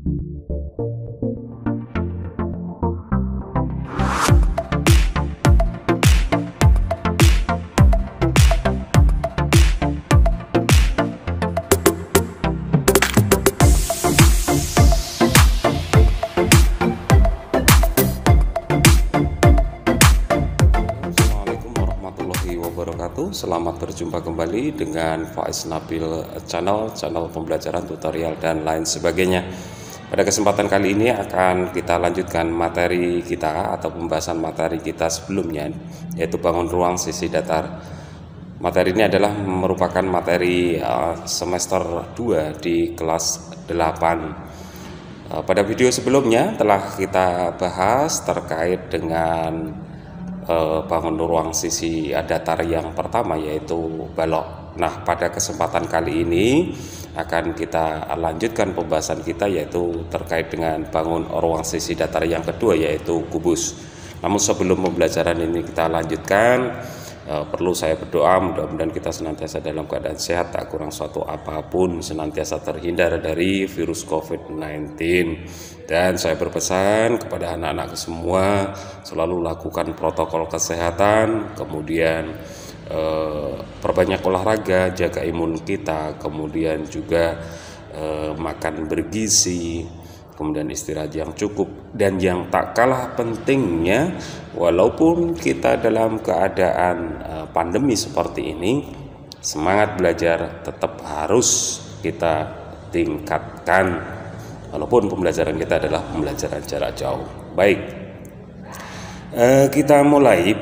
Selamat berjumpa kembali dengan Faiz Nabil channel pembelajaran tutorial dan lain sebagainya. Pada kesempatan kali ini akan kita lanjutkan materi kita atau pembahasan materi kita sebelumnya, yaitu bangun ruang sisi datar. Materi ini adalah merupakan materi semester 2 di kelas 8. Pada video sebelumnya telah kita bahas terkait dengan bangun ruang sisi datar yang pertama, yaitu balok. Nah, pada kesempatan kali ini akan kita lanjutkan pembahasan kita, yaitu terkait dengan bangun ruang sisi datar yang kedua, yaitu kubus. Namun sebelum pembelajaran ini kita lanjutkan, perlu saya berdoa mudah-mudahan kita senantiasa dalam keadaan sehat, tak kurang suatu apapun, senantiasa terhindar dari virus COVID-19. Dan saya berpesan kepada anak-anak semua selalu lakukan protokol kesehatan, kemudian perbanyak olahraga, jaga imun kita, kemudian juga makan bergizi, kemudian istirahat yang cukup, dan yang tak kalah pentingnya, walaupun kita dalam keadaan pandemi seperti ini, semangat belajar tetap harus kita tingkatkan, walaupun pembelajaran kita adalah pembelajaran jarak jauh. Baik, kita mulai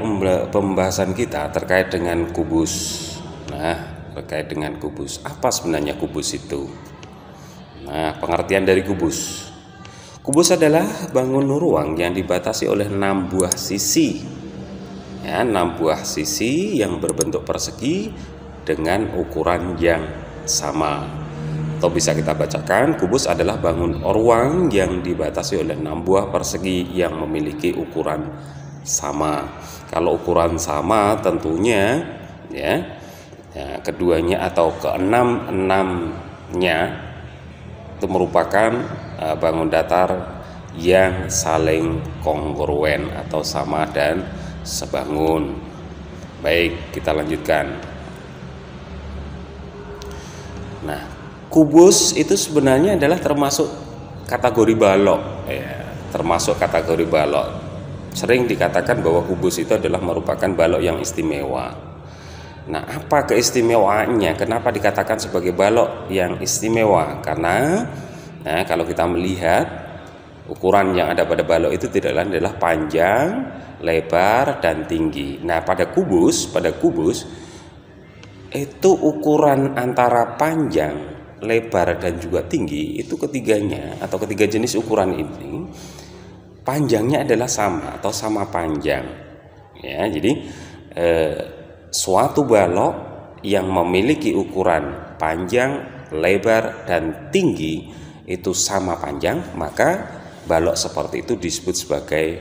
pembahasan kita terkait dengan kubus. Nah, terkait dengan kubus, apa sebenarnya kubus itu? Nah, pengertian dari kubus. Kubus adalah bangun ruang yang dibatasi oleh 6 buah sisi. Ya, 6 buah sisi yang berbentuk persegi dengan ukuran yang sama. Atau bisa kita bacakan, kubus adalah bangun ruang yang dibatasi oleh 6 buah persegi yang memiliki ukuran sama. Kalau ukuran sama tentunya ya keduanya atau keenam-enamnya itu merupakan bangun datar yang saling kongruen atau sama dan sebangun. Baik, kita lanjutkan. Nah, kubus itu sebenarnya adalah termasuk kategori balok, ya, termasuk kategori balok. Sering dikatakan bahwa kubus itu adalah merupakan balok yang istimewa. Nah, apa keistimewaannya? Kenapa dikatakan sebagai balok yang istimewa? Karena kalau kita melihat ukuran yang ada pada balok itu tidak lain adalah panjang, lebar, dan tinggi. Nah, pada kubus itu ukuran antara panjang, lebar, dan juga tinggi, itu ketiganya atau ketiga jenis ukuran ini panjangnya adalah sama atau sama panjang. Ya, jadi suatu balok yang memiliki ukuran panjang, lebar, dan tinggi itu sama panjang, maka balok seperti itu disebut sebagai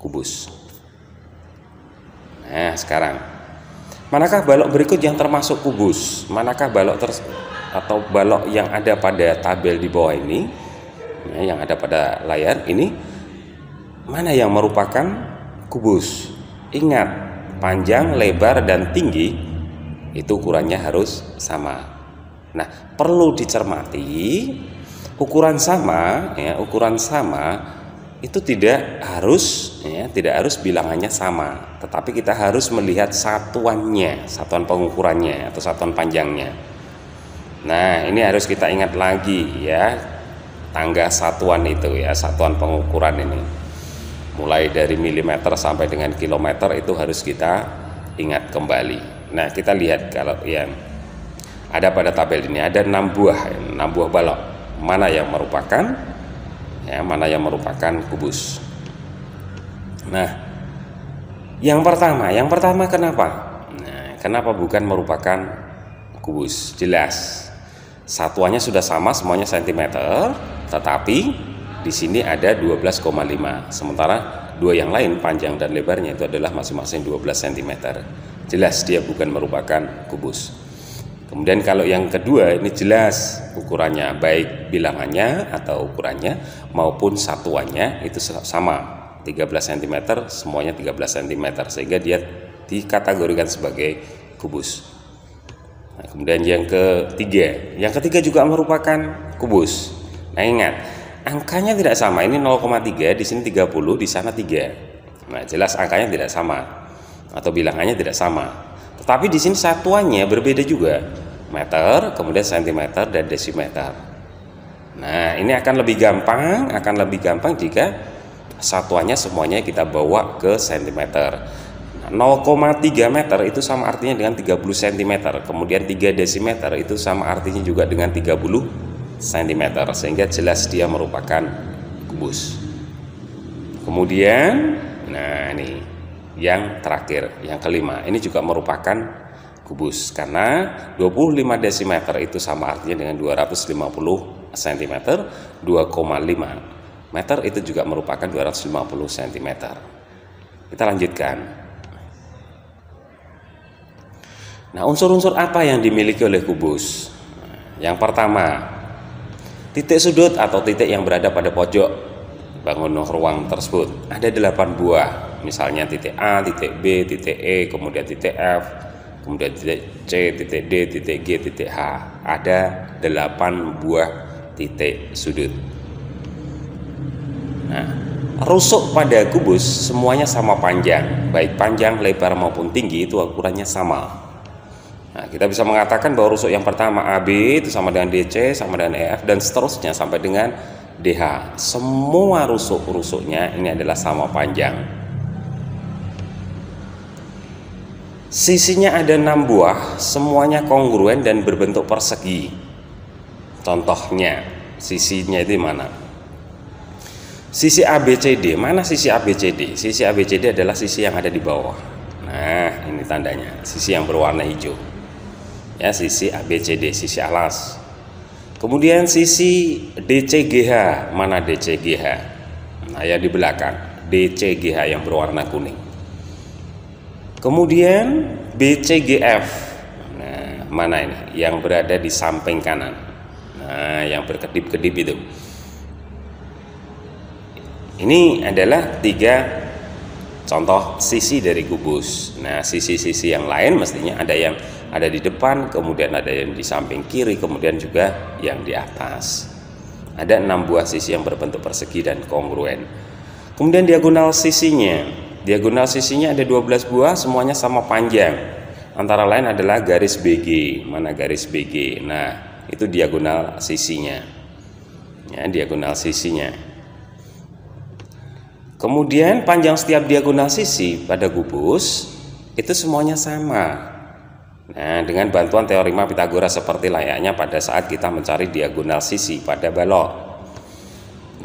kubus. Nah, sekarang manakah balok berikut yang termasuk kubus? Manakah balok atau balok yang ada pada tabel di bawah ini, yang ada pada layar ini, mana yang merupakan kubus? Ingat, panjang, lebar, dan tinggi itu ukurannya harus sama. Nah, perlu dicermati, ukuran sama itu tidak harus bilangannya sama, tetapi kita harus melihat satuannya, satuan pengukurannya atau satuan panjangnya. Nah, ini harus kita ingat lagi ya, tangga satuan itu ya, satuan pengukuran ini. Mulai dari milimeter sampai dengan kilometer itu harus kita ingat kembali. Nah, kita lihat kalau yang ada pada tabel ini ada 6 buah balok. Mana yang merupakan kubus? Nah, yang pertama kenapa? Nah, kenapa bukan merupakan kubus? Jelas, satuannya sudah sama, semuanya sentimeter, tetapi di sini ada 12,5. Sementara dua yang lain panjang dan lebarnya itu adalah masing-masing 12 cm. Jelas dia bukan merupakan kubus. Kemudian kalau yang kedua ini jelas ukurannya, baik bilangannya atau ukurannya maupun satuannya itu sama, 13 cm, semuanya 13 cm, sehingga dia dikategorikan sebagai kubus. Nah, kemudian yang ketiga juga merupakan kubus. Nah, ingat, angkanya tidak sama, ini 0,3, di sini 30, di sana 3. Nah, jelas angkanya tidak sama atau bilangannya tidak sama. Tetapi di sini satuannya berbeda juga, meter, kemudian cm dan desimeter. Nah, ini akan lebih gampang jika satuannya semuanya kita bawa ke cm. Nah, 0,3 meter itu sama artinya dengan 30 cm. Kemudian 3 desimeter itu sama artinya juga dengan 30 cm, sehingga jelas dia merupakan kubus. Kemudian, nah ini yang terakhir, yang kelima, ini juga merupakan kubus karena 25 desimeter itu sama artinya dengan 250 cm, 2,5 meter itu juga merupakan 250 cm. Kita lanjutkan. Nah, unsur-unsur apa yang dimiliki oleh kubus? Yang pertama, titik sudut atau titik yang berada pada pojok bangun ruang tersebut. Ada 8 buah, misalnya titik A, titik B, titik E, kemudian titik F, kemudian titik C, titik D, titik G, titik H. Ada 8 buah titik sudut. Nah, rusuk pada kubus semuanya sama panjang, baik panjang, lebar maupun tinggi itu ukurannya sama. Nah, kita bisa mengatakan bahwa rusuk yang pertama AB itu sama dengan DC, sama dengan EF, dan seterusnya sampai dengan DH. Semua rusuk-rusuknya ini adalah sama panjang. Sisinya ada 6 buah, semuanya kongruen dan berbentuk persegi. Contohnya, sisinya itu mana? Sisi ABCD, mana sisi ABCD? Sisi ABCD adalah sisi yang ada di bawah. Nah, ini tandanya, sisi yang berwarna hijau. Ya, sisi ABCD, sisi alas. Kemudian sisi DCGH, mana DCGH? Nah, yang di belakang, DCGH yang berwarna kuning. Kemudian BCGF. Nah, mana ini? Yang berada di samping kanan. Nah, yang berkedip-kedip itu. Ini adalah 3 contoh sisi dari kubus. Nah, sisi-sisi yang lain mestinya ada yang ada di depan, kemudian ada yang di samping kiri, kemudian juga yang di atas. Ada 6 buah sisi yang berbentuk persegi dan kongruen. Kemudian diagonal sisinya ada 12 buah, semuanya sama panjang. Antara lain adalah garis BG. Mana garis BG? Nah, itu diagonal sisinya. Ya, diagonal sisinya. Kemudian panjang setiap diagonal sisi pada kubus itu semuanya sama. Nah, dengan bantuan teorema Pythagoras seperti layaknya pada saat kita mencari diagonal sisi pada balok.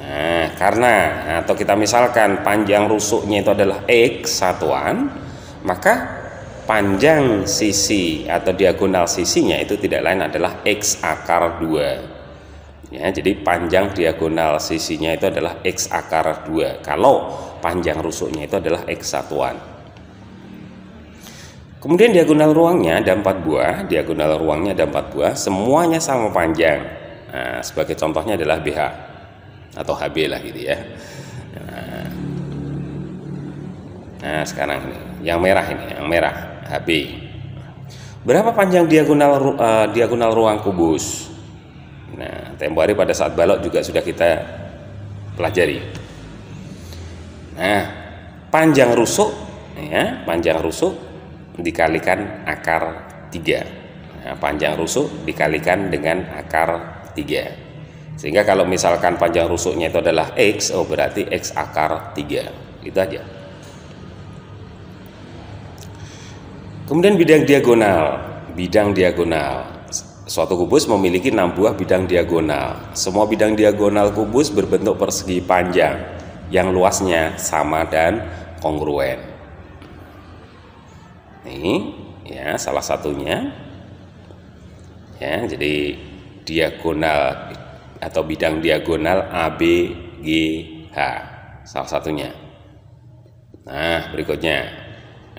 Nah, atau kita misalkan panjang rusuknya itu adalah X satuan, maka panjang sisi atau diagonal sisinya itu tidak lain adalah X akar 2. Ya, jadi panjang diagonal sisinya itu adalah X akar 2. Kalau panjang rusuknya itu adalah X satuan. Kemudian diagonal ruangnya ada 4 buah, semuanya sama panjang. Nah, sebagai contohnya adalah BH atau HB lah gitu ya. Nah, sekarang ini yang merah HB. Berapa panjang diagonal ruang kubus? Nah, tempo hari pada saat balok juga sudah kita pelajari. Nah, panjang rusuk dikalikan akar 3. Nah, panjang rusuk dikalikan dengan akar 3. Sehingga kalau misalkan panjang rusuknya itu adalah X, berarti X akar 3. Itu aja. Kemudian bidang diagonal. Suatu kubus memiliki 6 buah bidang diagonal. Semua bidang diagonal kubus berbentuk persegi panjang yang luasnya sama dan kongruen. Ini ya salah satunya. Ya, jadi diagonal atau bidang diagonal ABGH salah satunya. Nah, berikutnya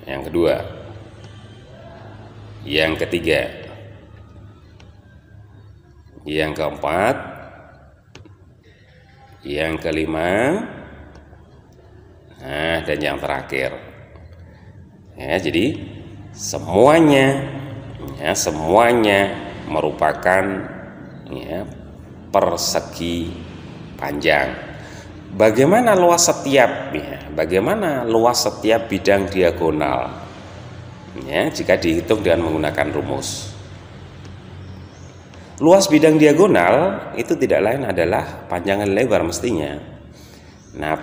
yang kedua. Yang ketiga. yang keempat, yang kelima, nah, dan yang terakhir. Ya, jadi semuanya merupakan ya, persegi panjang. Bagaimana luas setiap bidang diagonal ya, jika dihitung dengan menggunakan rumus. Luas bidang diagonal itu tidak lain adalah panjang dan lebar mestinya. Nah,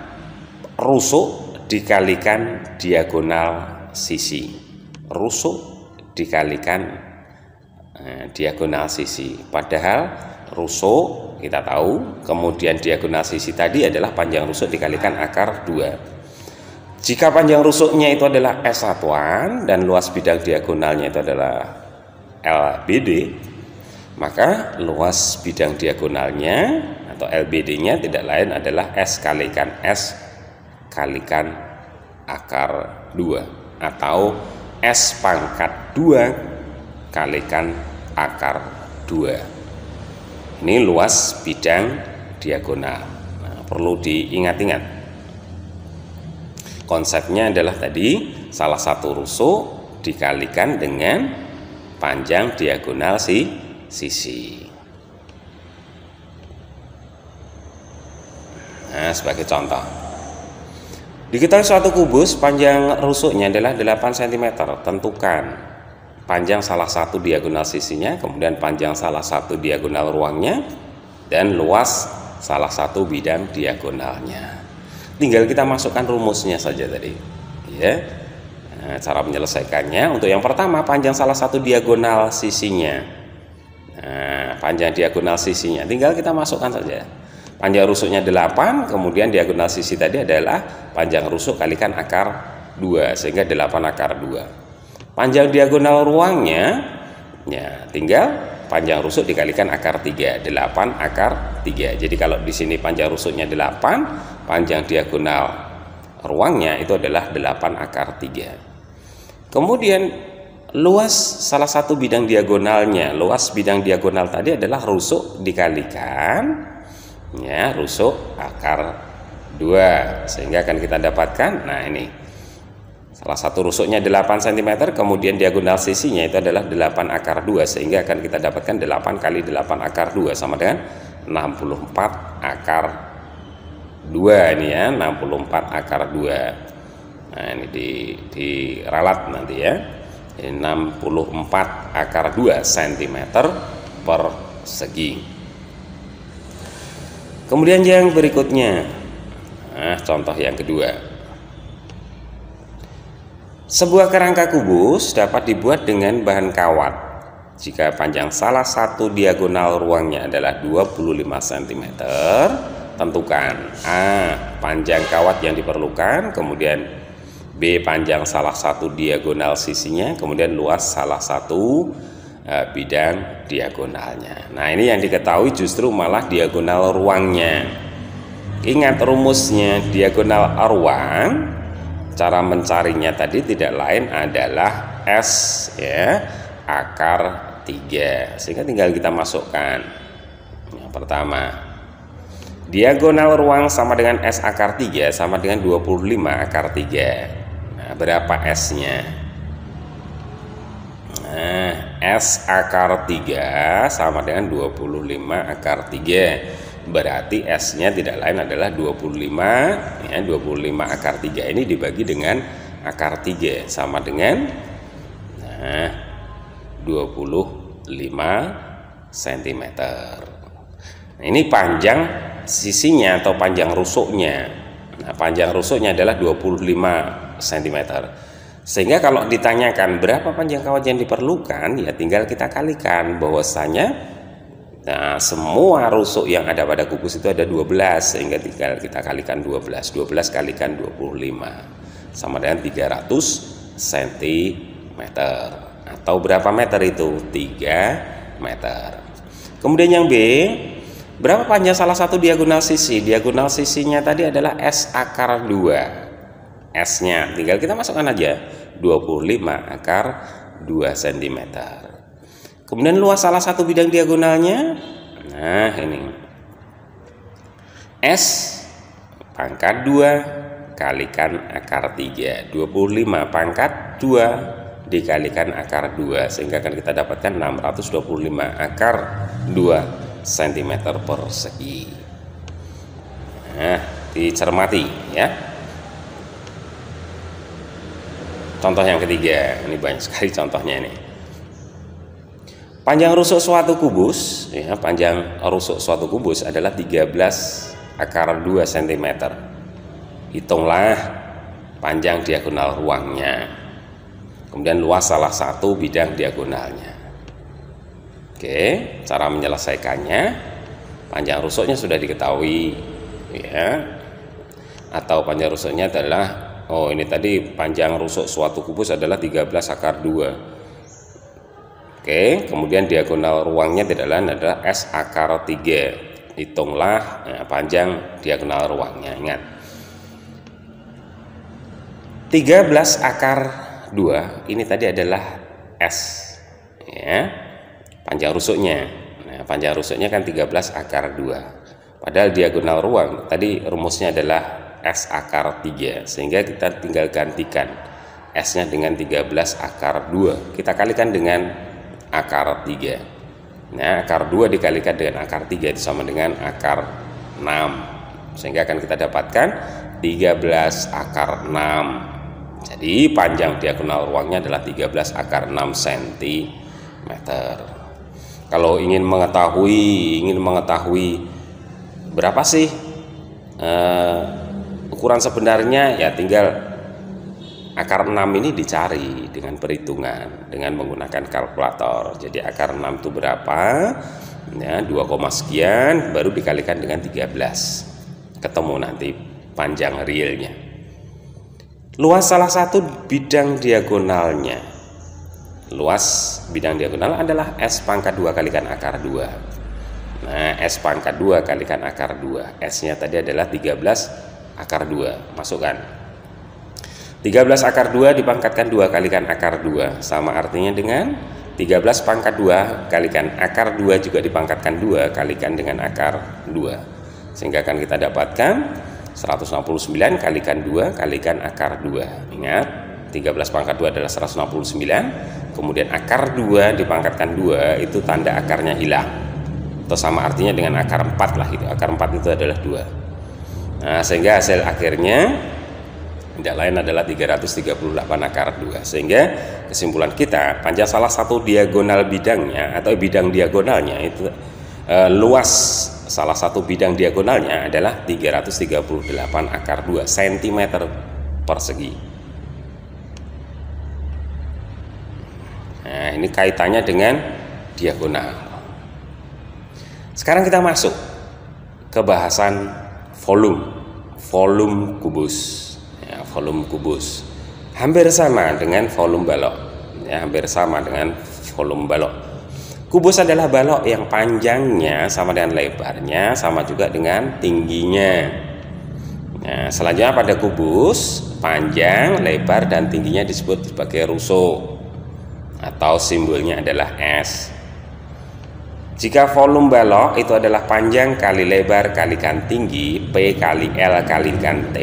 rusuk dikalikan diagonal sisi. Rusuk dikalikan diagonal sisi. Padahal rusuk kita tahu, kemudian diagonal sisi tadi adalah panjang rusuk dikalikan akar 2. Jika panjang rusuknya itu adalah S1 dan luas bidang diagonalnya itu adalah LBD, maka luas bidang diagonalnya atau LBD-nya tidak lain adalah S kalikan S kalikan akar 2 atau S pangkat 2 kalikan akar 2. Ini luas bidang diagonal. Nah, perlu diingat-ingat. Konsepnya adalah tadi salah satu rusuk dikalikan dengan panjang diagonal sisi. Nah, sebagai contoh, diketahui suatu kubus panjang rusuknya adalah 8 cm. Tentukan panjang salah satu diagonal sisinya, kemudian panjang salah satu diagonal ruangnya, dan luas salah satu bidang diagonalnya. Tinggal kita masukkan rumusnya saja tadi ya. Nah, cara menyelesaikannya, untuk yang pertama panjang salah satu diagonal sisinya. Nah, panjang diagonal sisinya tinggal kita masukkan saja. Panjang rusuknya 8, kemudian diagonal sisi tadi adalah panjang rusuk kalikan akar 2, sehingga 8 akar 2. Panjang diagonal ruangnya ya tinggal panjang rusuk dikalikan akar 3, 8 akar 3. Jadi kalau di sini panjang rusuknya 8, panjang diagonal ruangnya itu adalah 8 akar 3. Kemudian luas salah satu bidang diagonalnya, luas bidang diagonal tadi adalah rusuk dikalikan ya rusuk akar 2, sehingga akan kita dapatkan, nah ini salah satu rusuknya 8 cm, kemudian diagonal sisinya itu adalah 8 akar 2, sehingga akan kita dapatkan 8 kali 8 akar 2 sama dengan 64 akar 2 ini ya, 64 akar 2. Nah, ini diralat nanti ya. Ini 64 akar 2 cm per segi. Kemudian yang berikutnya, nah, contoh yang kedua. Sebuah kerangka kubus dapat dibuat dengan bahan kawat jika panjang salah satu diagonal ruangnya adalah 25 cm. Tentukan A. panjang kawat yang diperlukan, kemudian B. panjang salah satu diagonal sisinya, kemudian luas salah satu bidang diagonalnya. Nah, ini yang diketahui justru malah diagonal ruangnya. Ingat rumusnya, diagonal ruang, cara mencarinya tadi tidak lain adalah S ya, akar 3, sehingga tinggal kita masukkan. Yang pertama, diagonal ruang sama dengan S akar 3 sama dengan 25 akar 3. Nah, berapa S-nya? Nah, S akar 3 sama dengan 25 akar 3. Berarti S-nya tidak lain adalah 25 ya, 25 akar 3 ini dibagi dengan akar 3 sama dengan 25 cm. Nah, ini panjang sisinya atau panjang rusuknya. Nah, panjang rusuknya adalah 25 cm. Sehingga kalau ditanyakan berapa panjang kawat yang diperlukan, ya tinggal kita kalikan bahwasanya nah, semua rusuk yang ada pada kubus itu ada 12, sehingga tinggal kita kalikan 12 kalikan 25 sama dengan 300 cm. Atau berapa meter itu? 3 meter. Kemudian yang B, berapa panjang salah satu diagonal sisi? Diagonal sisinya tadi adalah S akar 2. S-nya tinggal kita masukkan aja 25 akar 2 cm. Kemudian luas salah satu bidang diagonalnya, Nah, ini S pangkat 2 kalikan akar 3, 25 pangkat 2 dikalikan akar 2, sehingga akan kita dapatkan 625 akar 2 cm persegi. Nah, dicermati ya. Contoh yang ketiga, ini banyak sekali contohnya ini. Panjang rusuk suatu kubus, ya, panjang rusuk suatu kubus adalah 13 akar 2 cm. Hitunglah panjang diagonal ruangnya, kemudian luas salah satu bidang diagonalnya. Oke, cara menyelesaikannya, panjang rusuknya sudah diketahui, ya. Atau panjang rusuknya adalah, oh ini tadi panjang rusuk suatu kubus adalah 13 akar 2. Oke, kemudian diagonal ruangnya tidak lain adalah S akar 3. Hitunglah panjang diagonal ruangnya. Ingat, 13 akar 2 ini tadi adalah S, ya, panjang rusuknya. Nah, panjang rusuknya kan 13 akar 2, padahal diagonal ruang tadi rumusnya adalah S akar 3, sehingga kita tinggal gantikan S nya dengan 13 akar 2, kita kalikan dengan akar 3. Nah, akar 2 dikalikan dengan akar 3 itu sama dengan akar 6, sehingga akan kita dapatkan 13 akar 6. Jadi panjang diagonal ruangnya adalah 13 akar 6 cm. Kalau ingin mengetahui berapa sih ukuran sebenarnya, ya tinggal akar 6 ini dicari dengan perhitungan dengan menggunakan kalkulator. Jadi akar 6 itu berapa? Ya, 2, sekian baru dikalikan dengan 13. Ketemu nanti panjang realnya. Luas salah satu bidang diagonalnya. Luas bidang diagonal adalah S pangkat 2 kalikan akar 2. Nah, S pangkat 2 kalikan akar 2. S-nya tadi adalah 13 akar 2. Masukkan 13 akar 2 dipangkatkan 2 kalikan akar 2, sama artinya dengan 13 pangkat 2 kalikan akar 2 juga dipangkatkan 2 kalikan dengan akar 2, sehingga akan kita dapatkan 169 kalikan 2 kalikan akar 2. Ingat, 13 pangkat 2 adalah 169, kemudian akar 2 dipangkatkan 2 itu tanda akarnya hilang, atau sama artinya dengan akar 4 lah, itu akar 4 itu adalah 2. Nah, sehingga hasil akhirnya tidak lain adalah 338 akar 2. Sehingga kesimpulan kita, panjang salah satu diagonal bidangnya atau bidang diagonalnya itu luas salah satu bidang diagonalnya adalah 338 akar 2 cm persegi. Nah, ini kaitannya dengan diagonal. Sekarang kita masuk ke bahasan volume kubus. Ya, volume kubus hampir sama dengan volume balok, ya, hampir sama dengan volume balok. Kubus adalah balok yang panjangnya sama dengan lebarnya, sama juga dengan tingginya. Nah, selanjutnya pada kubus, panjang, lebar, dan tingginya disebut sebagai rusuk, atau simbolnya adalah S. Jika volume balok itu adalah panjang kali lebar kalikan tinggi, P kali L kalikan T,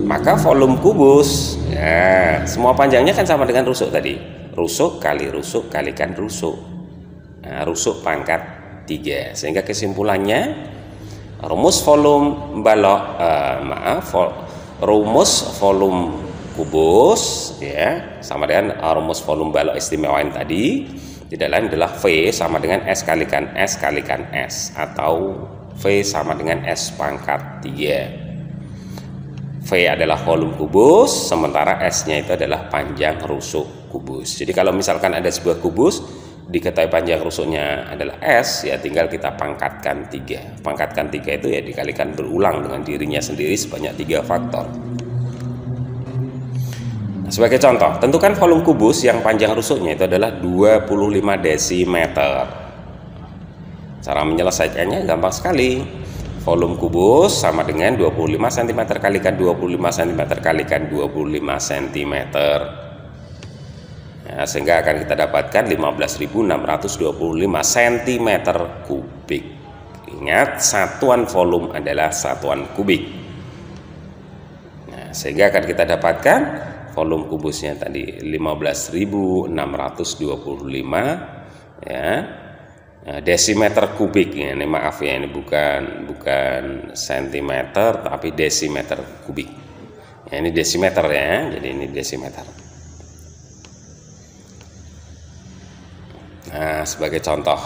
maka volume kubus, ya, semua panjangnya kan sama dengan rusuk tadi. Rusuk kali rusuk kalikan rusuk. Nah, rusuk pangkat 3. Sehingga kesimpulannya, rumus volume balok, rumus volume kubus, ya, sama dengan rumus volume balok istimewa yang tadi. Tidak lain adalah V sama dengan S kalikan S kalikan S, atau V sama dengan S pangkat 3. V adalah volume kubus, sementara S-nya itu adalah panjang rusuk kubus. Jadi kalau misalkan ada sebuah kubus, diketahui panjang rusuknya adalah S, ya tinggal kita pangkatkan 3. Pangkatkan 3 itu ya dikalikan berulang dengan dirinya sendiri sebanyak 3 faktor. Nah, sebagai contoh, tentukan volume kubus yang panjang rusuknya itu adalah 25 desimeter. Cara menyelesaikannya gampang sekali. Volume kubus sama dengan 25 cm kalikan 25 cm kalikan 25 cm. Nah, sehingga akan kita dapatkan 15.625 cm kubik. Ingat, satuan volume adalah satuan kubik. Nah, sehingga akan kita dapatkan volume kubusnya tadi 15.625 ya. Nah, desimeter kubik ya. Ini maaf ya, ini bukan sentimeter tapi desimeter kubik. Ya, ini desimeter ya. Jadi ini desimeter. Nah, sebagai contoh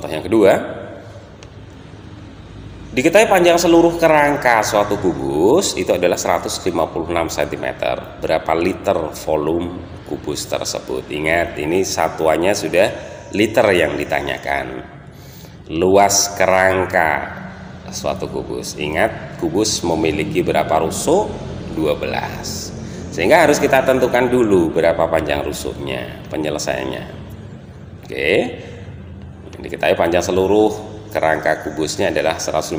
yang kedua, diketahui panjang seluruh kerangka suatu kubus itu adalah 156 cm. Berapa liter volume kubus tersebut? Ingat, ini satuannya sudah liter yang ditanyakan. Luas kerangka suatu kubus. Ingat, kubus memiliki berapa rusuk? 12. Sehingga harus kita tentukan dulu berapa panjang rusuknya, penyelesaiannya. Oke. Diketahui panjang seluruh kerangka kubusnya adalah 156.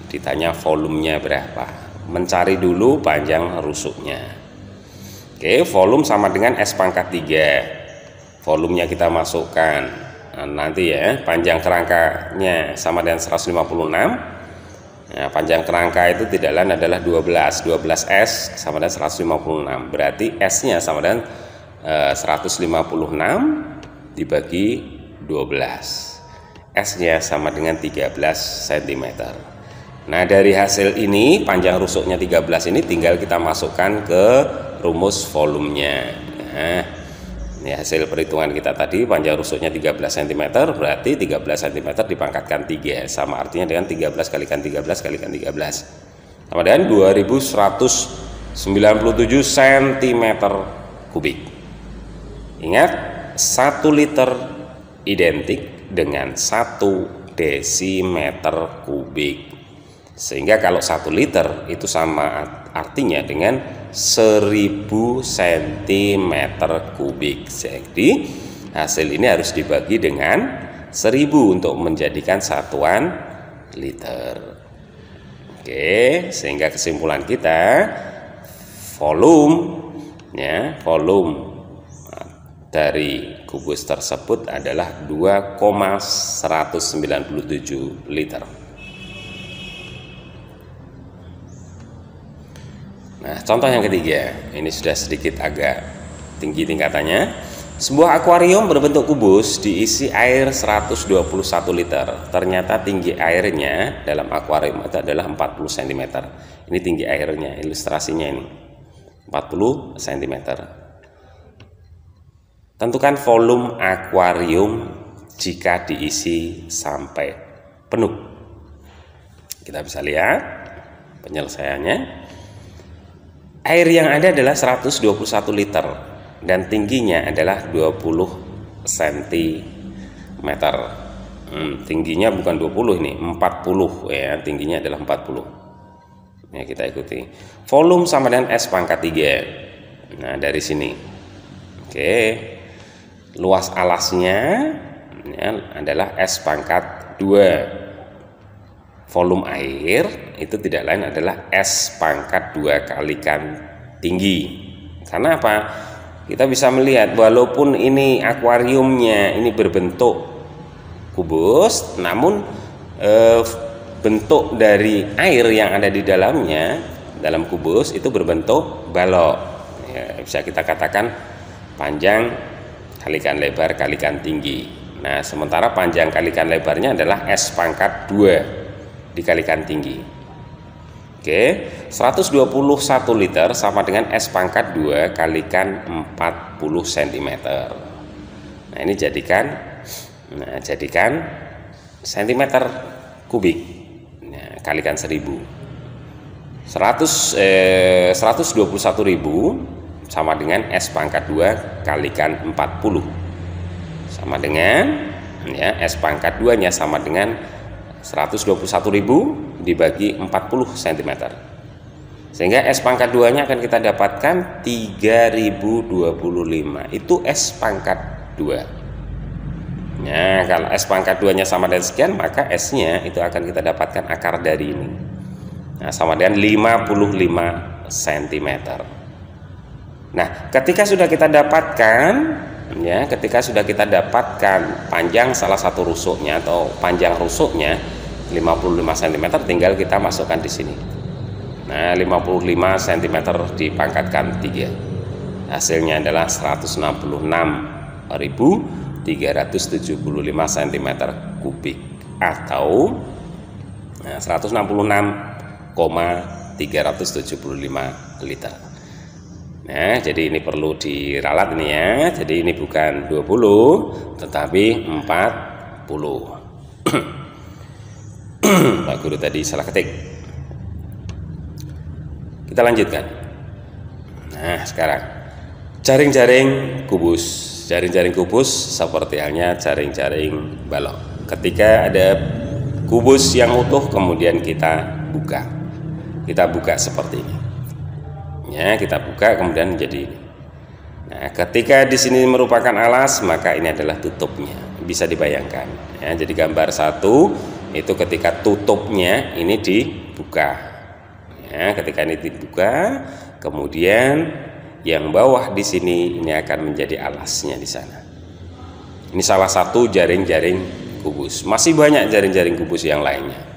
Ditanya volumenya berapa? Mencari dulu panjang rusuknya. Oke, volume sama dengan S pangkat 3. Volumenya kita masukkan. Nah, nanti ya, panjang kerangkanya sama dengan 156. Nah, panjang kerangka itu tidak lain adalah 12. 12S sama dengan 156. Berarti S-nya sama dengan 156 dibagi 12. S-nya sama dengan 13 cm. Nah, dari hasil ini panjang rusuknya 13 ini tinggal kita masukkan ke rumus volumenya. Nah, ini hasil perhitungan kita tadi, panjang rusuknya 13 cm, berarti 13 cm dipangkatkan 3 sama artinya dengan 13 kalikan 13 kalikan 13 sama dengan 2197 cm kubik. Ingat, 1 liter identik dengan 1 desimeter kubik. Sehingga kalau 1 liter itu sama artinya dengan 1000 cm kubik. Jadi hasil ini harus dibagi dengan 1000 untuk menjadikan satuan liter. Oke, sehingga kesimpulan kita volume dari kubus tersebut adalah 2,197 liter. Nah, contoh yang ketiga, ini sudah sedikit agak tinggi tingkatannya. Sebuah akuarium berbentuk kubus diisi air 121 liter. Ternyata tinggi airnya dalam akuarium itu adalah 40 cm. Ini tinggi airnya, ilustrasinya ini 40 cm. Tentukan volume akuarium jika diisi sampai penuh. Kita bisa lihat penyelesaiannya. Air yang ada adalah 121 liter dan tingginya adalah 20 cm. Tingginya bukan 20 ini, 40 ya, tingginya adalah 40. Ya, kita ikuti. Volume sama dengan S pangkat 3. Nah, dari sini. Oke. Luas alasnya ya, adalah S pangkat 2. Volume air itu tidak lain adalah S pangkat 2 kalikan tinggi. Karena apa? Kita bisa melihat walaupun ini akuariumnya ini berbentuk kubus, namun bentuk dari air yang ada di dalamnya dalam kubus itu berbentuk balok. Ya, bisa kita katakan panjang kalikan lebar kalikan tinggi. Nah, sementara panjang kalikan lebarnya adalah S pangkat 2 dikalikan tinggi. Oke, 121 liter sama dengan S pangkat 2 kalikan 40 cm. Nah, ini jadikan cm kubik. Nah, kalikan 1000. 121.000 sama dengan S pangkat 2 kalikan 40 sama dengan ya, S pangkat 2 nya sama dengan 121.000 dibagi 40 cm, sehingga S pangkat 2 nya akan kita dapatkan 3025. Itu S pangkat 2. Nah, kalau S pangkat 2 nya sama dengan sekian, maka S nya itu akan kita dapatkan akar dari ini. Nah, sama dengan 55 cm. Nah, ketika sudah kita dapatkan, ya, ketika sudah kita dapatkan panjang salah satu rusuknya atau panjang rusuknya 55 cm, tinggal kita masukkan di sini. Nah, 55 cm dipangkatkan 3. Hasilnya adalah 166.375 cm kubik atau 166,375 liter. Nah, jadi ini perlu diralat ini ya. Jadi ini bukan 20 tetapi 40. Pak Guru tadi salah ketik. Kita lanjutkan. Nah, sekarang jaring-jaring kubus. Jaring-jaring kubus seperti halnya jaring-jaring balok. Ketika ada kubus yang utuh kemudian kita buka. Kita buka seperti ini. Ya, kita buka kemudian menjadi ini. Nah, ketika di sini merupakan alas, maka ini adalah tutupnya. Bisa dibayangkan. Ya, jadi gambar 1 itu ketika tutupnya ini dibuka. Ya, ketika ini dibuka, kemudian yang bawah di sini ini akan menjadi alasnya di sana. Ini salah satu jaring-jaring kubus. Masih banyak jaring-jaring kubus yang lainnya.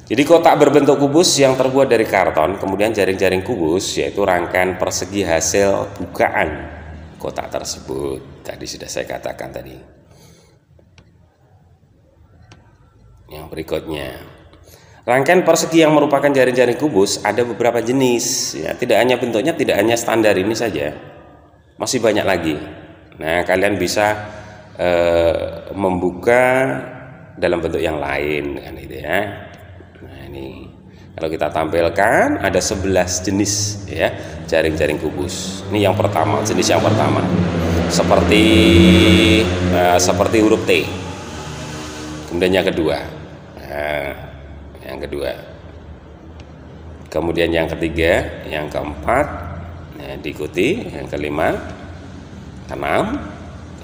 Jadi kotak berbentuk kubus yang terbuat dari karton, kemudian jaring-jaring kubus yaitu rangkaian persegi hasil bukaan kotak tersebut. Tadi sudah saya katakan tadi. Yang berikutnya, rangkaian persegi yang merupakan jaring-jaring kubus ada beberapa jenis. Ya, tidak hanya bentuknya, tidak hanya standar ini saja, masih banyak lagi. Nah, kalian bisa membuka dalam bentuk yang lain, kan gitu ya. Nah, ini kalau kita tampilkan ada 11 jenis ya jaring-jaring kubus. Ini yang pertama, jenis yang pertama. Seperti huruf T. Kemudian yang kedua. Nah, yang kedua. Kemudian yang ketiga, yang keempat, nah, diikuti yang kelima, keenam,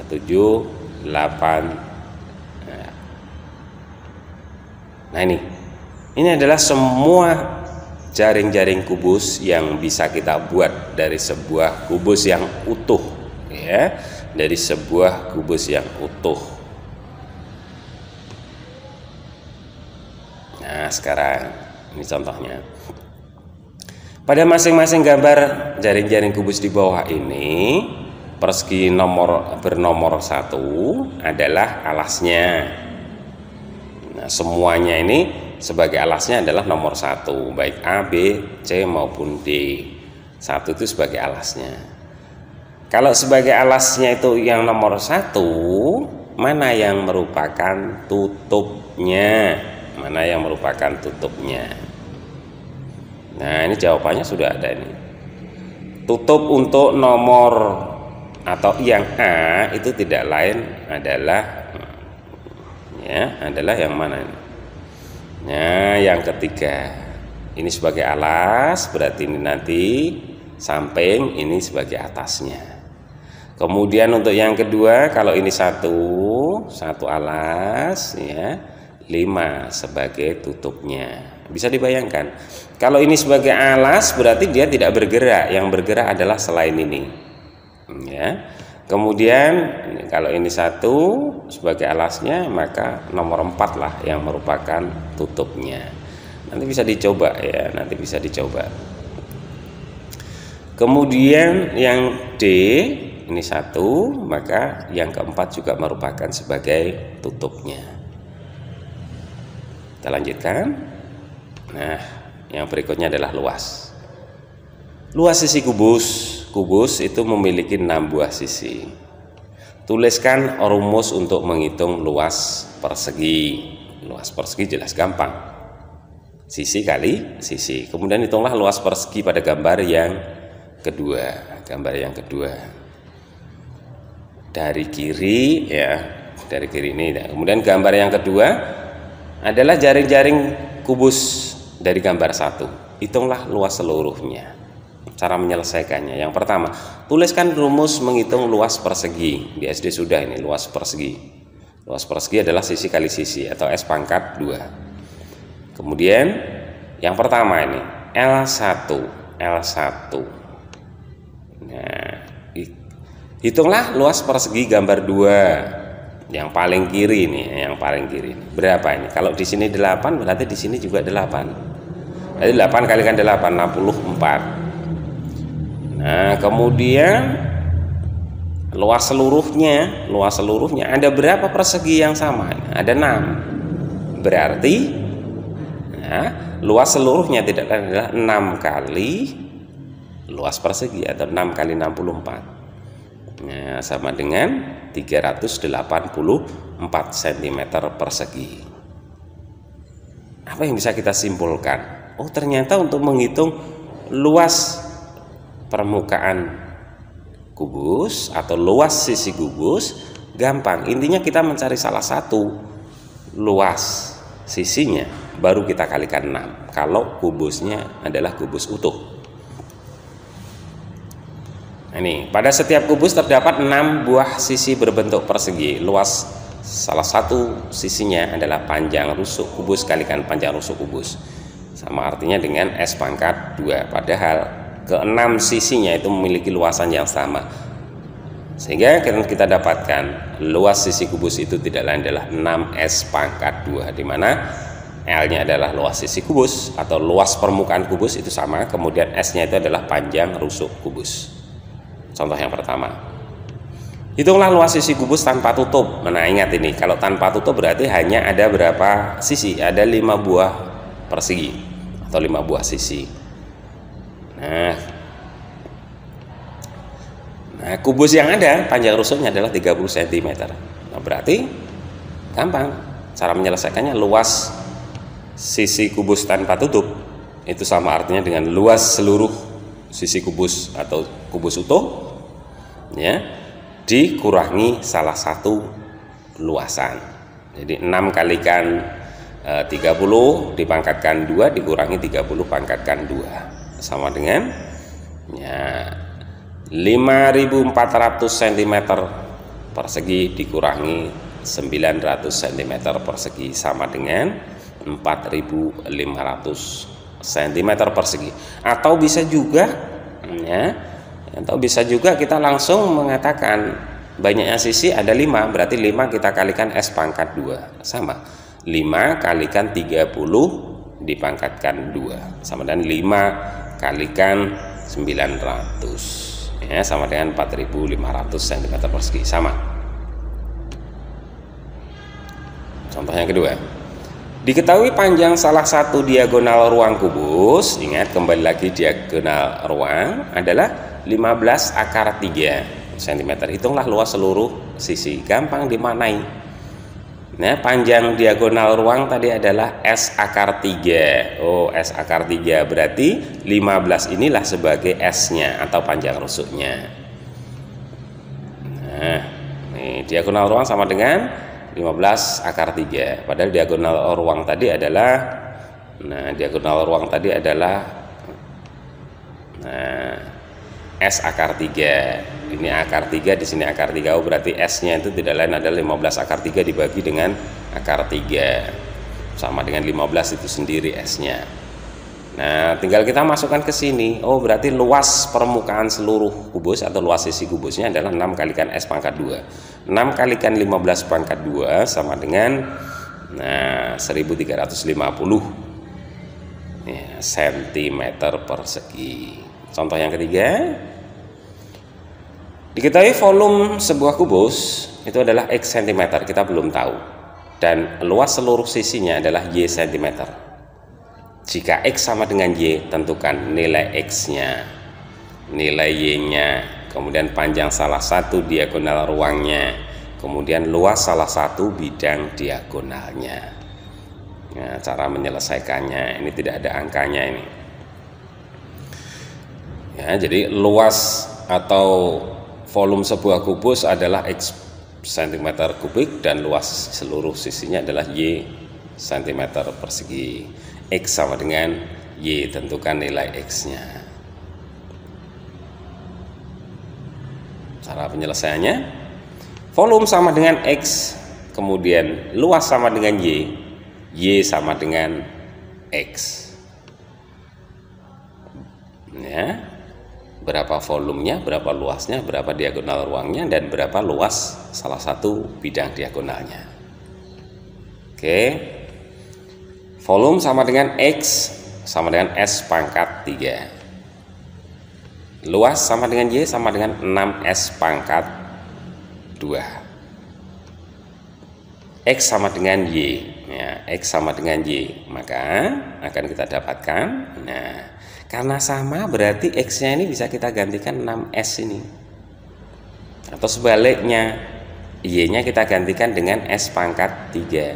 ketujuh, 8. Nah, ini adalah semua jaring-jaring kubus yang bisa kita buat dari sebuah kubus yang utuh, ya, dari sebuah kubus yang utuh. Nah, sekarang ini contohnya. Pada masing-masing gambar jaring-jaring kubus di bawah ini, persegi bernomor 1 adalah alasnya. Nah, semuanya ini sebagai alasnya adalah nomor 1, baik A, B, C maupun D. 1 itu sebagai alasnya. Kalau sebagai alasnya itu yang nomor 1, mana yang merupakan tutupnya? Mana yang merupakan tutupnya? Nah, ini jawabannya sudah ada ini. Tutup untuk nomor atau yang A itu tidak lain adalah adalah yang mana ini? Nah, yang ketiga, ini sebagai alas, berarti ini nanti samping, ini sebagai atasnya. Kemudian untuk yang kedua, kalau ini satu alas, ya, 5 sebagai tutupnya. Bisa dibayangkan, kalau ini sebagai alas berarti dia tidak bergerak, yang bergerak adalah selain ini, ya. Kemudian kalau ini 1 sebagai alasnya, maka nomor 4 lah yang merupakan tutupnya. Nanti bisa dicoba ya, nanti bisa dicoba. Kemudian yang D ini 1, maka yang keempat juga merupakan sebagai tutupnya. Kita lanjutkan. Nah, yang berikutnya adalah luas. Luas sisi kubus. Kubus itu memiliki 6 buah sisi. Tuliskan rumus untuk menghitung luas persegi. Luas persegi jelas gampang. Sisi kali sisi. Kemudian hitunglah luas persegi pada gambar yang kedua. Gambar yang kedua. Dari kiri ya, dari kiri ini. Kemudian gambar yang kedua adalah jaring-jaring kubus dari gambar 1. Hitunglah luas seluruhnya. Cara menyelesaikannya, yang pertama, tuliskan rumus menghitung luas persegi. Di SD sudah ini luas persegi. Luas persegi adalah sisi kali sisi atau S pangkat 2. Kemudian yang pertama ini L1. Nah, hitunglah luas persegi gambar 2 yang paling kiri nih, yang paling kiri. Berapa ini? Kalau di sini 8, berarti di sini juga 8. Jadi 8 kalikan 8, 64. Nah, kemudian luas seluruhnya ada berapa persegi yang sama? Ada 6. Berarti luas seluruhnya tidak lain adalah 6 kali luas persegi atau 6 kali 64. Nah, sama dengan 384 cm persegi. Apa yang bisa kita simpulkan? Oh, ternyata untuk menghitung luas permukaan kubus atau luas sisi kubus gampang. Intinya kita mencari salah satu luas sisinya, baru kita kalikan 6 kalau kubusnya adalah kubus utuh. Ini pada setiap kubus terdapat 6 buah sisi berbentuk persegi. Luas salah satu sisinya adalah panjang rusuk kubus kalikan panjang rusuk kubus, sama artinya dengan S pangkat 2. Padahal ke-6 sisinya itu memiliki luasan yang sama, sehingga kita dapatkan luas sisi kubus itu tidak lain adalah 6S pangkat 2, di mana L-nya adalah luas sisi kubus atau luas permukaan kubus itu sama, kemudian S-nya itu adalah panjang rusuk kubus. Contoh yang pertama, hitunglah luas sisi kubus tanpa tutup. Nah, ingat ini, kalau tanpa tutup berarti hanya ada berapa sisi? Ada 5 buah persegi atau 5 buah sisi. Nah, kubus yang ada panjang rusuknya adalah 30 cm. Nah, berarti gampang cara menyelesaikannya. Luas sisi kubus tanpa tutup itu sama artinya dengan luas seluruh sisi kubus atau kubus utuh, ya, dikurangi salah satu luasan. Jadi 6 kalikan 30 dipangkatkan 2 dikurangi 30 pangkatkan 2 sama dengan ya 5.400 cm persegi dikurangi 900 cm persegi sama dengan 4.500 cm persegi. Atau bisa juga ya, atau bisa juga kita langsung mengatakan banyaknya sisi ada 5, berarti 5 kita kalikan S pangkat 2 sama 5 kalikan 30 dipangkatkan 2 sama dengan 5 kalikan 900 ya, sama dengan 4.500 cm persegi sama. Contoh yang kedua, diketahui panjang salah satu diagonal ruang kubus, ingat kembali lagi diagonal ruang adalah 15 akar 3 cm. Hitunglah luas seluruh sisi, gampang dimaknai. Nah, panjang diagonal ruang tadi adalah S akar 3. Oh, S akar 3 berarti 15 inilah sebagai S-nya atau panjang rusuknya. Nah, nih diagonal ruang sama dengan 15 akar 3. Padahal diagonal ruang tadi adalah diagonal ruang tadi adalah S akar 3. Ini akar 3, di sini akar 3. Oh, berarti S-nya itu tidak lain adalah 15 akar 3 dibagi dengan akar 3. Sama dengan 15 itu sendiri S-nya. Nah, tinggal kita masukkan ke sini. Oh, berarti luas permukaan seluruh kubus atau luas sisi kubusnya adalah 6 kalikan S pangkat 2. 6 kalikan 15 pangkat 2 sama dengan 1350 ya, cm persegi. Contoh yang ketiga, diketahui volume sebuah kubus itu adalah X cm, kita belum tahu, dan luas seluruh sisinya adalah Y cm. Jika X sama dengan Y, tentukan nilai X-nya, nilai Y-nya, kemudian panjang salah satu diagonal ruangnya, kemudian luas salah satu bidang diagonalnya. Nah, cara menyelesaikannya ini tidak ada angkanya ini. Ya, jadi luas atau volume sebuah kubus adalah X cm kubik dan luas seluruh sisinya adalah Y cm persegi. X sama dengan Y, tentukan nilai X-nya. Cara penyelesaiannya, volume sama dengan X, kemudian luas sama dengan Y, Y sama dengan X. Ya. berapa volumenya, berapa luasnya, berapa diagonal ruangnya, dan berapa luas salah satu bidang diagonalnya. Oke, volume sama dengan X sama dengan S pangkat 3. Luas sama dengan Y sama dengan 6S pangkat 2. X sama dengan Y, ya, X sama dengan Y, maka akan kita dapatkan, nah, karena sama berarti X-nya ini bisa kita gantikan 6S ini. Atau sebaliknya, Y-nya kita gantikan dengan S pangkat 3.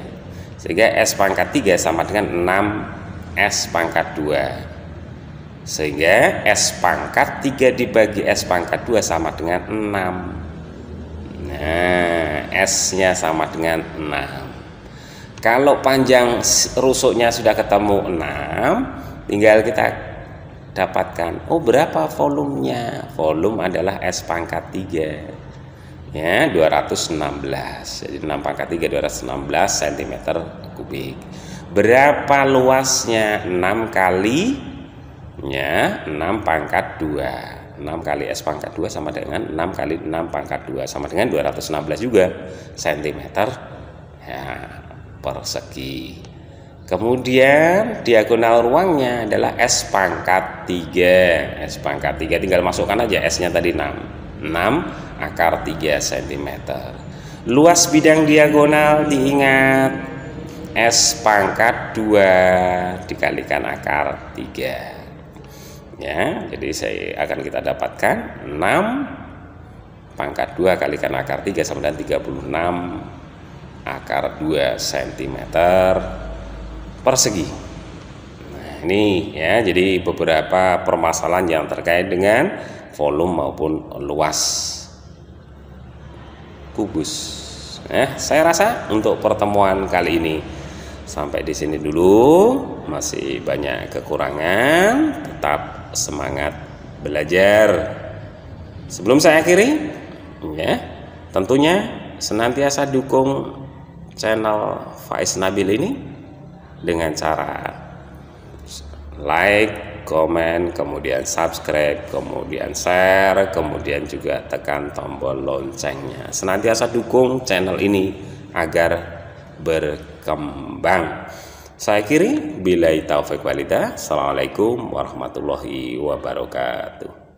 Sehingga S pangkat 3 sama dengan 6S pangkat 2. Sehingga S pangkat 3 dibagi S pangkat 2 sama dengan 6. Nah, S-nya sama dengan 6. Kalau panjang rusuknya sudah ketemu 6, tinggal kita dapatkan, oh berapa volumenya? Volume adalah S pangkat 3, ya, 216. Jadi 6 pangkat 3 216 cm kubik. Berapa luasnya? 6 kali, ya, 6 pangkat 2. 6 kali S pangkat 2 sama dengan 6 kali 6 pangkat 2 sama dengan 216 juga cm, ya, persegi. Kemudian diagonal ruangnya adalah S pangkat 3. S pangkat 3 tinggal masukkan aja S-nya tadi 6. 6 akar 3 cm. Luas bidang diagonal diingat S pangkat 2 dikalikan akar 3. Ya, jadi akan kita dapatkan 6 pangkat 2 kalikan akar 3 sama dengan 36 akar 2 cm persegi. Nah, ini ya, jadi beberapa permasalahan yang terkait dengan volume maupun luas kubus. Saya rasa untuk pertemuan kali ini sampai di sini dulu. Masih banyak kekurangan, tetap semangat belajar. Sebelum saya akhiri, ya, tentunya senantiasa dukung channel Faiz Nabil ini dengan cara like, komen, kemudian subscribe, kemudian share, kemudian juga tekan tombol loncengnya. Senantiasa dukung channel ini agar berkembang. Saya akhiri, billahi taufiq walhidayah. Assalamualaikum warahmatullahi wabarakatuh.